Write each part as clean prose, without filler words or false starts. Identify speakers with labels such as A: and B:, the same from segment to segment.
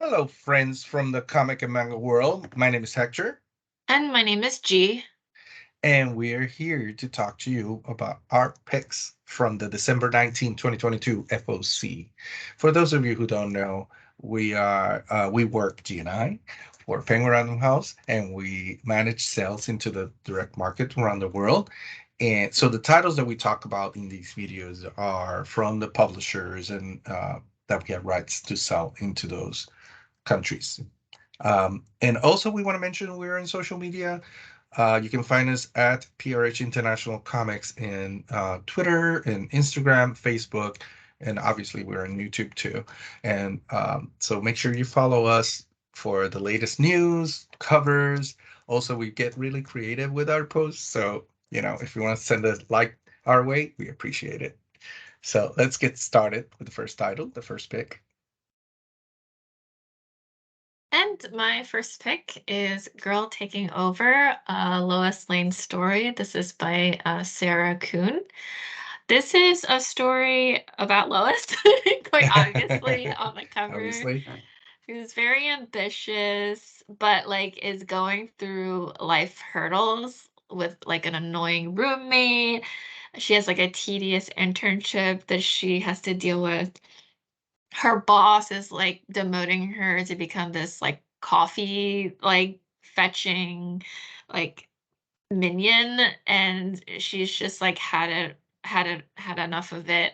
A: Hello, friends from the comic and manga world. My name is Hector,
B: And my name is G.
A: and we're here to talk to you about our picks from the December 19, 2022 FOC. For those of you who don't know, we work G and I for Penguin Random House, and we manage sales into the direct market around the world. And so the titles that we talk about in these videos are from the publishers and that we have rights to sell into those countries. And also, we want to mention we're in social media. You can find us at PRH International Comics in Twitter and Instagram, Facebook, and obviously we're on YouTube too. And so make sure you follow us for the latest news, covers. Also, we get really creative with our posts. So, if you want to send a like our way, we appreciate it. So let's get started with the first title, the first pick.
B: And my first pick is Girl Taking Over, Lois Lane story. This is by Sarah Kuhn. This is a story about Lois, quite obviously on the cover,
A: Obviously.
B: who's very ambitious, but like is going through life hurdles with like an annoying roommate. She has like a tedious internship that she has to deal with. Her boss is like demoting her to become this like coffee like fetching like minion, and she's just like had enough of it.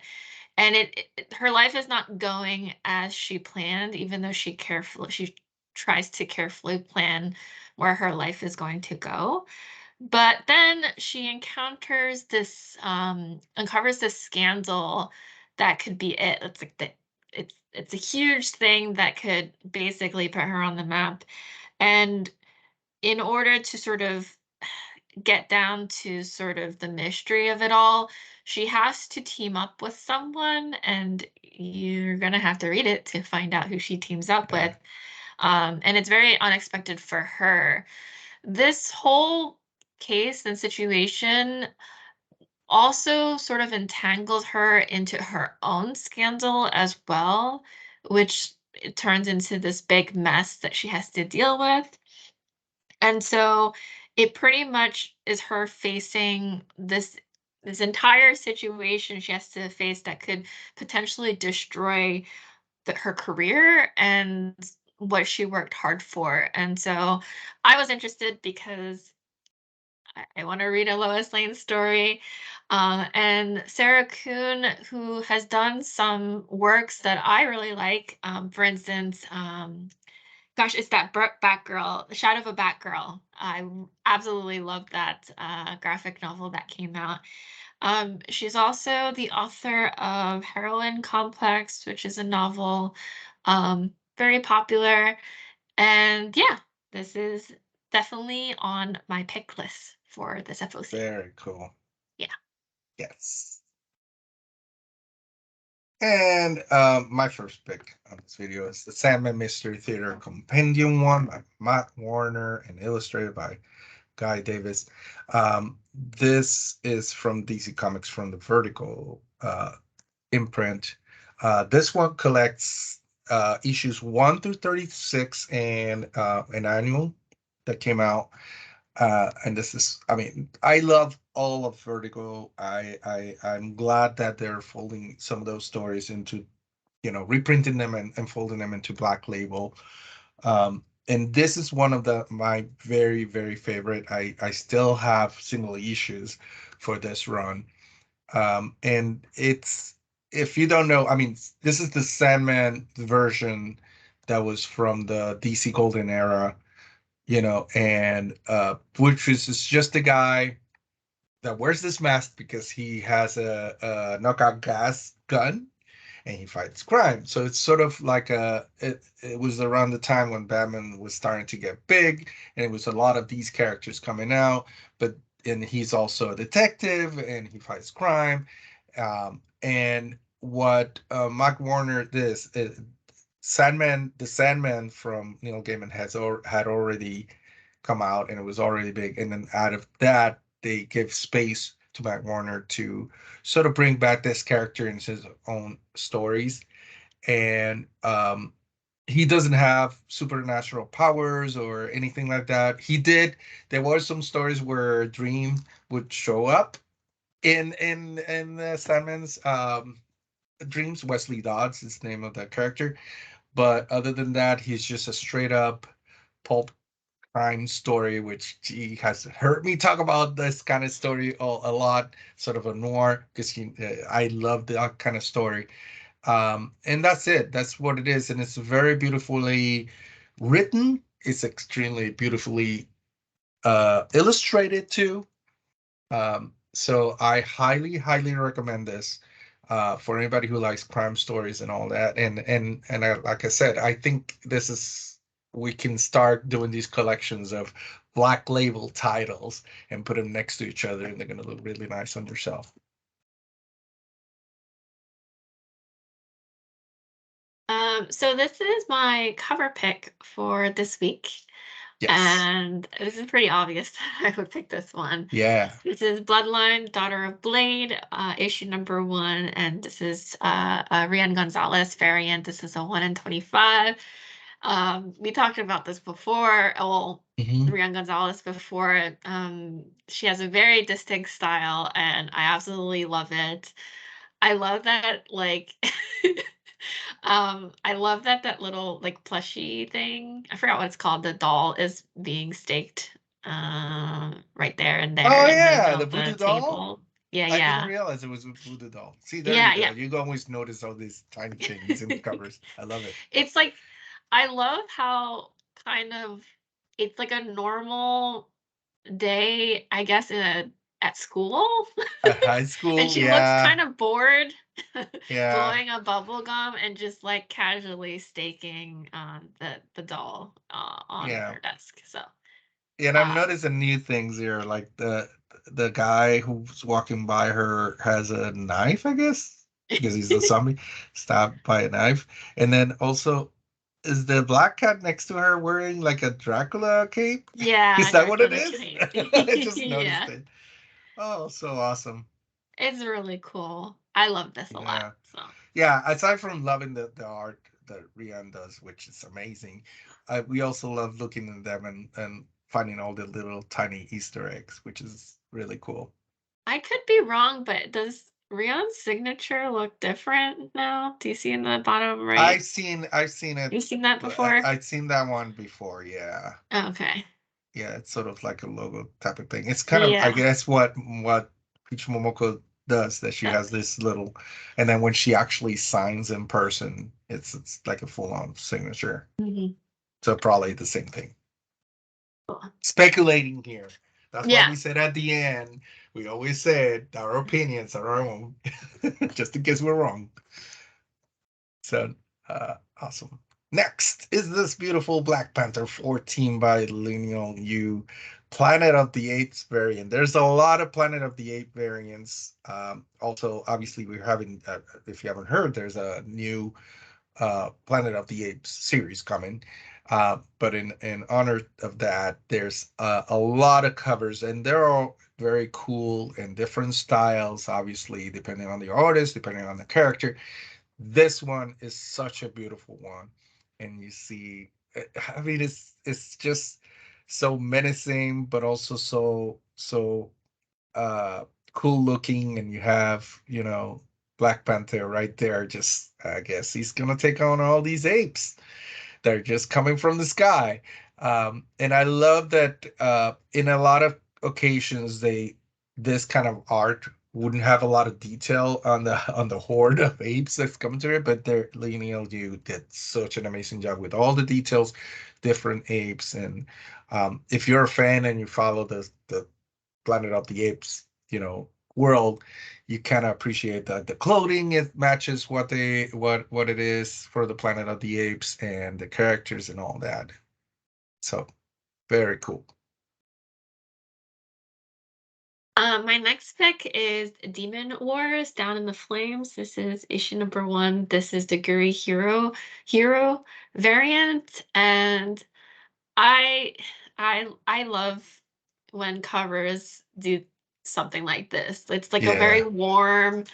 B: And her life is not going as she planned, even though she tries to carefully plan where her life is going to go. But then she uncovers this scandal that could be it. It's like it's a huge thing that could basically put her on the map. And in order to sort of get down to sort of the mystery of it all, she has to team up with someone, and you're gonna have to read it to find out who she teams up
A: Yeah.
B: with. And it's very unexpected for her. This whole case and situation also sort of entangles her into her own scandal as well, which it turns into this big mess that she has to deal with. And so it pretty much is her facing this entire situation she has to face that could potentially destroy her career and what she worked hard for. And so I was interested because I want to read a Lois Lane story. And Sarah Kuhn, who has done some works that I really like, for instance, gosh, it's that Batgirl, The Shadow of a Batgirl. I absolutely love that graphic novel that came out. She's also the author of Heroine Complex, which is a novel, very popular. And yeah, this is definitely on my pick list for this FOC.
A: Very cool.
B: Yeah.
A: Yes. And my first pick on this video is the Sandman Mystery Theater Compendium one by Matt Warner and illustrated by Guy Davis. This is from DC Comics from the Vertical imprint. This one collects issues 1 through 36 and an annual that came out. And this is, I mean, I love all of Vertigo. I'm glad that they're folding some of those stories into, reprinting them and folding them into Black Label. And this is one of the my very, very favorite. I still have single issues for this run. And it's, if you don't know, I mean, this is the Sandman version that was from the DC Golden era, and which is just a guy that wears this mask because he has a knockout gas gun and he fights crime. So it's sort of like it was around the time when Batman was starting to get big, and it was a lot of these characters coming out, but and he's also a detective and he fights crime. And what Mike Warner Sandman, the Sandman from Neil Gaiman had already come out and it was already big. And then out of that, they give space to Matt Warner to sort of bring back this character in his own stories. And he doesn't have supernatural powers or anything like that. There were some stories where Dream would show up in Sandman's dreams. Wesley Dodds is the name of that character. But other than that, he's just a straight up pulp crime story, which he has heard me talk about this kind of story a lot, sort of a noir, because I love that kind of story. And that's it. That's what it is, and it's very beautifully written. It's extremely beautifully illustrated too. So I highly, highly recommend this for anybody who likes crime stories and all that. And like I said, I think this is we can start doing these collections of black label titles and put them next to each other, and they're going to look really nice on your shelf.
B: So this is my cover pick for this week.
A: Yes.
B: And this is pretty obvious that I would pick this one.
A: Yeah.
B: This is Bloodline, Daughter of Blade, issue number 1, and this is a Rian Gonzalez variant. This is a 1 in 25. We talked about this before. Well, Rian Gonzalez before. She has a very distinct style, and I absolutely love it. I love that, like, I love that that little like plushie thing. I forgot what it's called. The doll is being staked, right there and there
A: Oh
B: in the
A: yeah,
B: middle
A: the
B: of the
A: voodoo doll.
B: table. Yeah,
A: I didn't
B: yeah,
A: realize it was a voodoo doll. See, there
B: yeah,
A: you go.
B: yeah.
A: You always notice all these tiny things in the covers. I love it.
B: It's like I love how kind of it's like a normal day, I guess, at school.
A: At high
B: And
A: school,
B: she looks
A: yeah,
B: kind of bored,
A: yeah,
B: blowing a bubble gum and just like casually staking the doll on
A: yeah.
B: her desk. So
A: And I'm
B: uh
A: noticing new things here, like the guy who's walking by her has a knife, I guess, because he's a zombie, stabbed by a knife. And then also, is the black cat next to her wearing like a Dracula cape? Is
B: yeah,
A: that what it
B: Dracula
A: is?
B: cape.
A: I just noticed
B: Yeah.
A: it. Oh, so awesome.
B: It's really cool. I love this a lot.
A: Yeah.
B: So
A: Yeah, aside from loving the art that Rian does, which is amazing, we also love looking at them and finding all the little tiny Easter eggs, which is really cool.
B: I could be wrong, but does Rion's signature look different now? Do you see in the bottom right?
A: I've seen it.
B: You've seen that
A: But
B: before?
A: I'd seen that one before. Yeah,
B: Oh, okay.
A: yeah, it's sort of like a logo type of thing. It's kind of, I
B: Yeah.
A: guess, what Peach Momoko does. That she has this little, and then when she actually signs in person, it's like a full on signature.
B: Mhm.
A: So probably the same thing.
B: Cool.
A: Speculating here. That's why
B: Yeah.
A: we said at the end, we always said our opinions are our own, just in case we're wrong. So awesome. Next is this beautiful Black Panther 14 by Lineal U, Planet of the Apes variant. There's a lot of Planet of the Apes variants. Also, obviously, we're having, if you haven't heard, there's a new Planet of the Apes series coming. But in honor of that, there's a lot of covers, and they're all very cool in different styles, obviously, depending on the artist, depending on the character. This one is such a beautiful one. And you see, I mean, it's just so menacing, but also so uh cool looking, and you have, Black Panther right there. Just, I guess he's gonna take on all these apes that are just coming from the sky. And I love that in a lot of occasions this kind of art wouldn't have a lot of detail on the horde of apes that's coming to it, but they're Lineal you did such an amazing job with all the details, different apes. And if you're a fan and you follow the Planet of the Apes, world, you kind of appreciate that the clothing, it matches what it is for the Planet of the Apes and the characters and all that. So very cool.
B: My next pick is Demon Wars Down in the Flames. This is issue number 1. This is the Guri Hero variant, and I I love when covers do something like this. It's like a very
A: Yeah.
B: warm,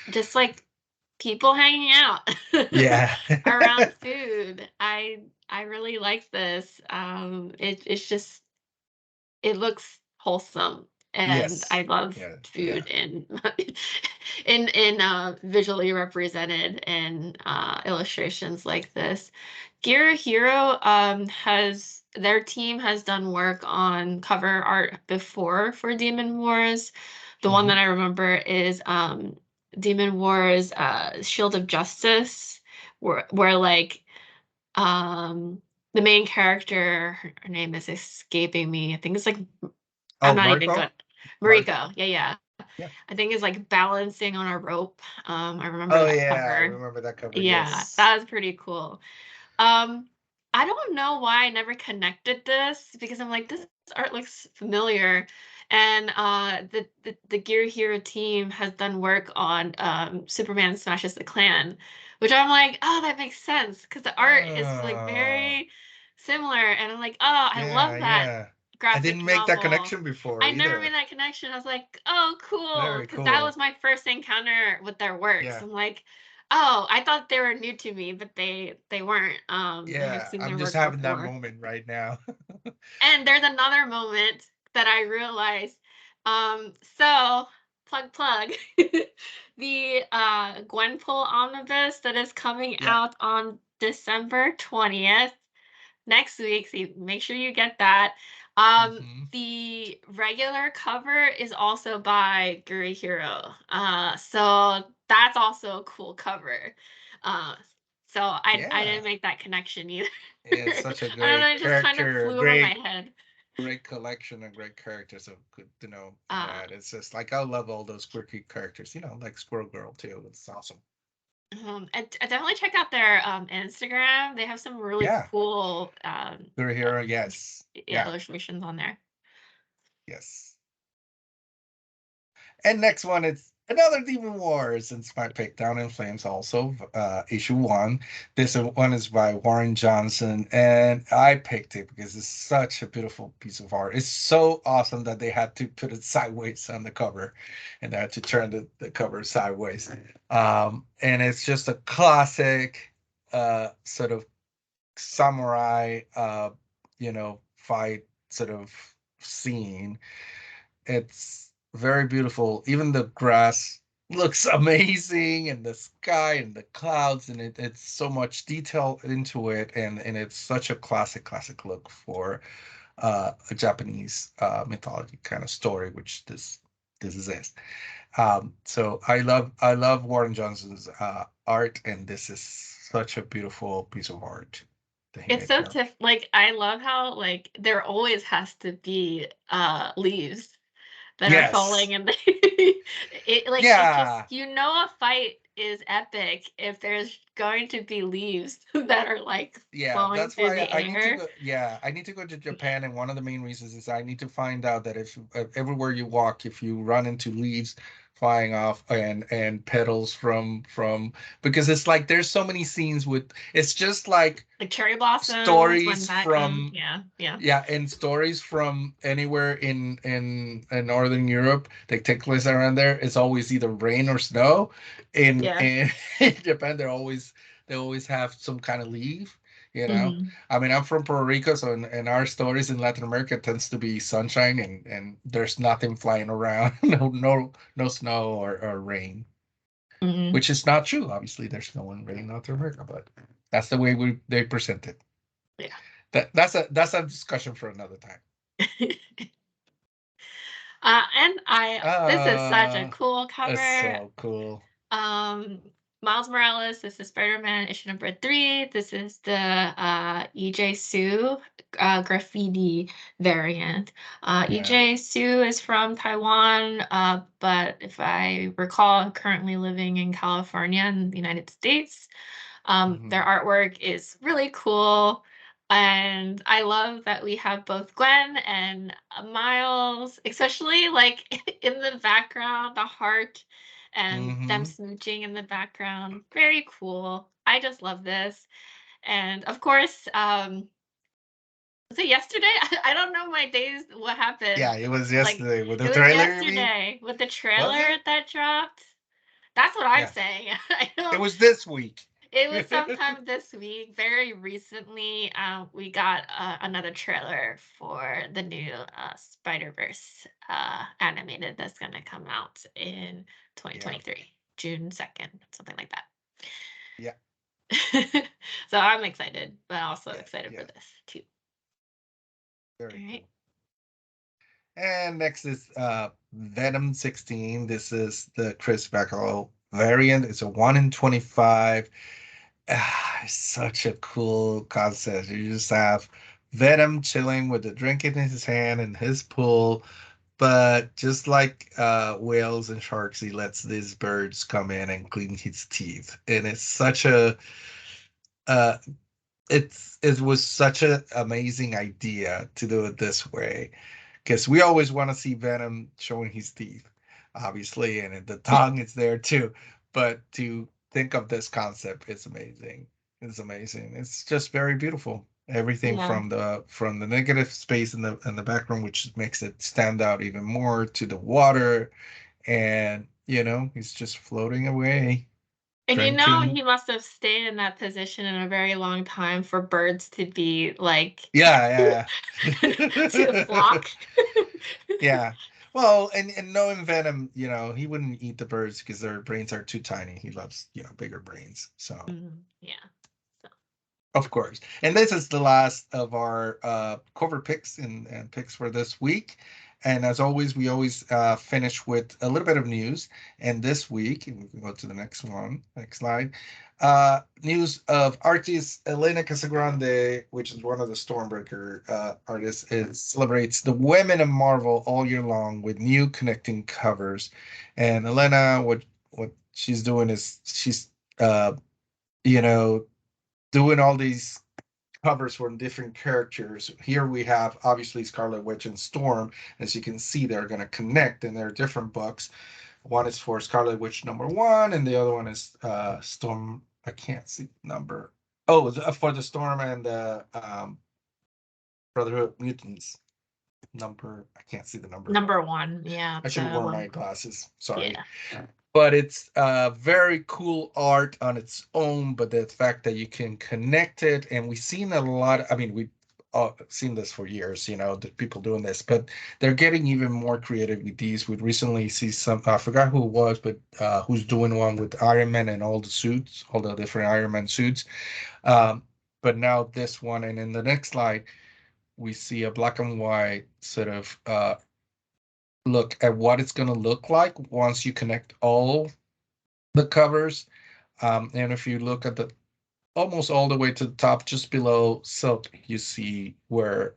B: just like people hanging out
A: Yeah.
B: around food. I really like this. It's just it looks wholesome, and
A: Yes.
B: I love
A: Yeah. Yeah.
B: food in visually represented in illustrations like this. Gear Hero has their team has done work on cover art before for Demon Wars. The one that
A: Hmm.
B: I remember is Demon Wars Shield of Justice, where like the main character, her name is escaping me. I think it's like I'm
A: Oh,
B: not even good.
A: Marco. Marco.
B: Mariko, yeah, yeah.
A: Yeah.
B: I think is like balancing on a rope. I remember
A: Oh
B: that
A: yeah, I
B: cover.
A: remember that cover.
B: Yeah,
A: Yes.
B: that was pretty cool. Um, I don't know why I never connected this because I'm like, this art looks familiar. And the Gear Hero team has done work on Superman Smashes the Klan, which I'm like, oh, that makes sense because the art is like
A: Oh,
B: very similar. And I'm like, oh, I
A: yeah,
B: love that
A: yeah. I
B: graphic
A: didn't make that
B: novel.
A: connection before
B: I never made
A: either.
B: that connection. I was like, oh, cool,
A: Very
B: because that
A: cool.
B: was my first encounter with their works.
A: Yeah,
B: I'm like, oh, I thought they were new to me, but they weren't. I had
A: yeah.
B: seen
A: I'm
B: their
A: just
B: work
A: having that
B: before.
A: moment right now.
B: And there's another moment that I realized. So plug the Gwenpool omnibus that is coming
A: Yeah.
B: out on December 20th next week. So make sure you get that.
A: Hmm.
B: The regular cover is also by Guri Hiro. So that's also a cool cover. Uh, so I didn't
A: Yeah.
B: make that connection either.
A: It's such a
B: I don't know,
A: great
B: it just kind of
A: character,
B: flew over my
A: great,
B: head.
A: great collection of great characters. So good to know
B: Uh,
A: that. It's just like I love all those quirky characters. Like Squirrel Girl too. It's awesome.
B: I definitely check out their Instagram. They have some really
A: Yeah.
B: cool
A: Good hero. Yes.
B: yeah,
A: Yeah.
B: illustrations on there.
A: Yes. And next one is another Demon Wars. It's my pick, Down in Flames, also issue one. This one is by Warren Johnson, and I picked it because it's such a beautiful piece of art. It's so awesome that they had to put it sideways on the cover, and they had to turn the cover sideways. And it's just a classic sort of samurai, fight sort of scene. It's very beautiful. Even the grass looks amazing, and the sky and the clouds, and it's so much detail into it, and it's such a classic look for a Japanese mythology kind of story, which this is it. So I love Warren Johnson's art, and this is such a beautiful piece of art that he
B: It's
A: made
B: so
A: here.
B: tiff like I love how like there always has to be leaves that are
A: Yes.
B: falling and it like it just
A: Yeah.
B: a fight is epic if there's going to be leaves that are like
A: Yeah,
B: flowing
A: that's
B: through
A: why
B: the
A: I need to
B: air.
A: go. Yeah, I need to go to Japan, and one of the main reasons is I need to find out that if everywhere you walk, if you run into leaves flying off and petals from because it's like there's so many scenes with it's just like
B: Like cherry blossoms when
A: stories
B: that comes.
A: from
B: Yeah, yeah.
A: yeah, and stories from anywhere in northern Europe that take place around there. It's always either rain or snow.
B: Yeah.
A: In in Japan, they always have some kind of leaf.
B: Hmm.
A: I mean, I'm from Puerto Rico, so in our stories in Latin America, it tends to be sunshine and there's nothing flying around, no snow or rain,
B: Hmm.
A: which is not true. Obviously, there's snow and rain in Latin America, but that's the way they present it.
B: Yeah.
A: That's a discussion for another time.
B: And I this is such a
A: Uh,
B: cool
A: that's
B: cover.
A: so cool.
B: Um, Miles Morales, this is Spider-Man issue number 3. This is the EJ Sue graffiti variant.
A: Yeah.
B: EJ Sue is from Taiwan, but if I recall, currently living in California in the United States. Their
A: Hmm.
B: artwork is really cool. And I love that we have both Gwen and Miles, especially like in the background, the heart and them
A: Hmm.
B: smooching in the background. Very cool. I just love this. And of course, was it yesterday? I don't know my days, what happened.
A: Yeah, it was
B: Like,
A: yesterday with
B: it
A: the
B: was
A: trailer, you mean?
B: yesterday with the
A: Was
B: trailer
A: it?
B: that dropped. That's what I'm
A: Yeah.
B: saying. I
A: It
B: don't.
A: was this week.
B: It was sometime this week. Very recently, we got another trailer for the new Spider-Verse animated that's gonna come out in
A: Yeah.
B: 2023, June 2nd, something like that.
A: Yeah.
B: So I'm excited, but also
A: Yeah.
B: excited for
A: Yeah.
B: this too. All
A: Very
B: right.
A: cool. And next is Venom 16. This is the Chris Bacalo variant. It's a 1 in 25. It's such a cool concept. You just have Venom chilling with a drink in his hand in his pool. But just like whales and sharks, he lets these birds come in and clean his teeth. And it's such a uh, it was such an amazing idea to do it this way because we always want to see Venom showing his teeth, obviously, and the tongue is there too. But to think of this concept, it's amazing. It's amazing. It's just very beautiful. Everything
B: Yeah.
A: from the negative space in the background, which makes it stand out even more, to the water, and he's just floating away,
B: And
A: drinking.
B: he must have stayed in that position in a very long time for birds to be like
A: Yeah,
B: to
A: yeah.
B: flock.
A: Yeah. Well, and knowing Venom, he wouldn't eat the birds because their brains are too tiny. He loves, bigger brains. So,
B: Yeah. So
A: of course. And this is the last of our cover picks and picks for this week. And as always, we always finish with a little bit of news. And this week, and we can go to the next one, next slide. News of artist Elena Casagrande, which is one of the Stormbreaker artists, celebrates the women of Marvel all year long with new connecting covers. And Elena, what she's doing is she's you know doing all these covers from different characters. Here we have obviously Scarlet Witch and Storm. As you can see, they're going to connect in their different books. One is for Scarlet Witch #1, and the other one is Storm. I can't see the number. Oh, for the Storm and the Brotherhood of Mutants number. I can't see the number.
B: number one, yeah,
A: I should have
B: the
A: worn my
B: one.
A: glasses. Sorry.
B: Yeah.
A: But it's very cool art on its own. But the fact that you can connect it, and we've seen a lot. I mean, we've seen this for years. The people doing this, but they're getting even more creative with these. We recently see some. I forgot who it was, but who's doing one with Iron Man and all the suits, all the different Iron Man suits. Um, but now this one, and in the next slide, we see a black and white sort of look at what it's going to look like once you connect all the covers. And if you look at the almost all the way to the top, just below Silk, you see where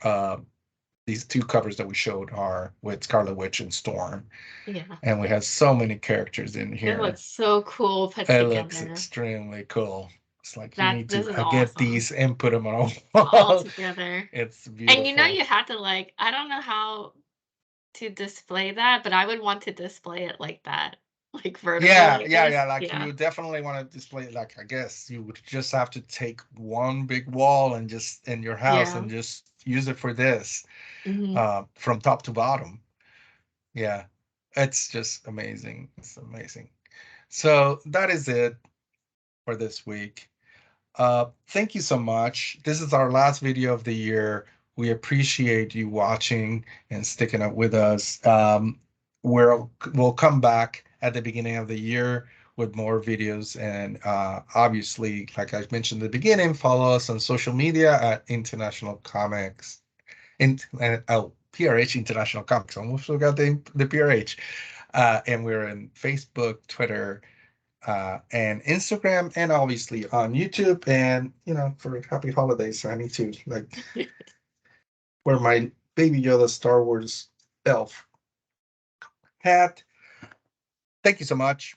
A: these two covers that we showed are with Scarlet Witch and Storm.
B: Yeah.
A: And we have so many characters in
B: It
A: here.
B: looks so cool put
A: It looks
B: together.
A: extremely cool. It's like you need
B: This
A: to
B: is
A: get
B: awesome.
A: these and put them on a
B: All
A: wall.
B: together.
A: It's
B: And
A: beautiful.
B: you had to I don't know how to display that, but I would want to display it like that, like vertical
A: Yeah,
B: like
A: yeah,
B: this.
A: yeah. Like
B: Yeah.
A: you definitely want to display it. Like I guess you would just have to take one big wall and just in your house
B: Yeah.
A: and just use it for this,
B: Hmm.
A: from top to bottom. Yeah, it's just amazing. It's amazing. So that is it for this week. Thank you so much. This is our last video of the year. We appreciate you watching and sticking up with us. We'll come back at the beginning of the year with more videos. And obviously, like I mentioned at the beginning, follow us on social media at International Comics. PRH International Comics. Almost forgot the PRH. And we're in Facebook, Twitter, and Instagram, and obviously on YouTube. And for happy holidays, I need to wear my Baby Yoda Star Wars elf hat. Thank you so much.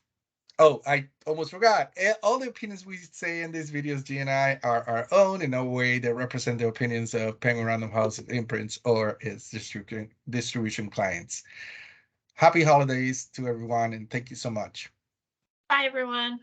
A: Oh, I almost forgot. All the opinions we say in these videos, G and I, are our own. In no way they represent the opinions of Penguin Random House Imprints or its distribution clients. Happy holidays to everyone, and thank you so much.
B: Bye, everyone.